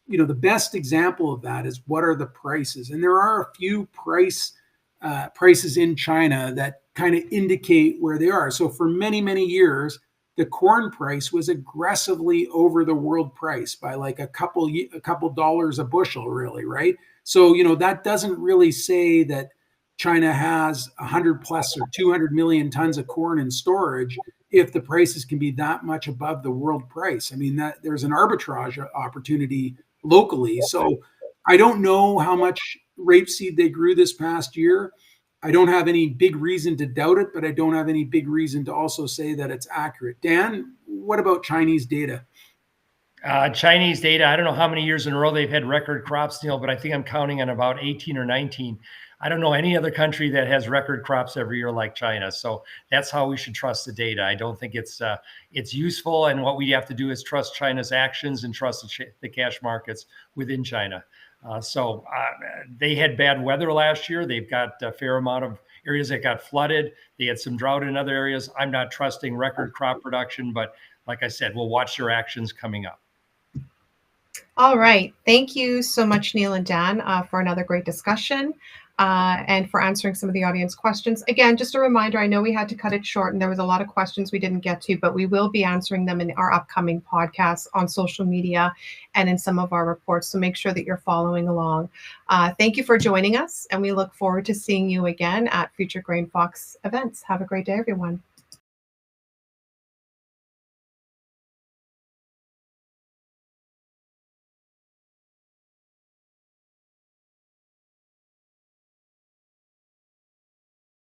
you know, the best example of that is, what are the prices? And there are a few prices in China that kind of indicate where they are. So for many, many years, the corn price was aggressively over the world price by like a couple dollars a bushel, really, right? So, you know, that doesn't really say that China has 100 plus or 200 million tons of corn in storage if the prices can be that much above the world price. I mean, that there's an arbitrage opportunity locally. So I don't know how much rapeseed they grew this past year. I don't have any big reason to doubt it, but I don't have any big reason to also say that it's accurate. Dan, what about Chinese data? Chinese data, I don't know how many years in a row they've had record crops, Neil, but I think I'm counting on about 18 or 19. I don't know any other country that has record crops every year like China. So that's how we should trust the data. I don't think it's useful. And what we have to do is trust China's actions and trust the cash markets within China. So they had bad weather last year. They've got a fair amount of areas that got flooded. They had some drought in other areas. I'm not trusting record crop production, but like I said, we'll watch their actions coming up. All right. Thank you so much, Neil and Dan, for another great discussion and for answering some of the audience questions. Again, just a reminder, I know we had to cut it short and there was a lot of questions we didn't get to, but we will be answering them in our upcoming podcasts on social media and in some of our reports. So make sure that you're following along. Thank you for joining us, and we look forward to seeing you again at future GrainFox events. Have a great day, everyone.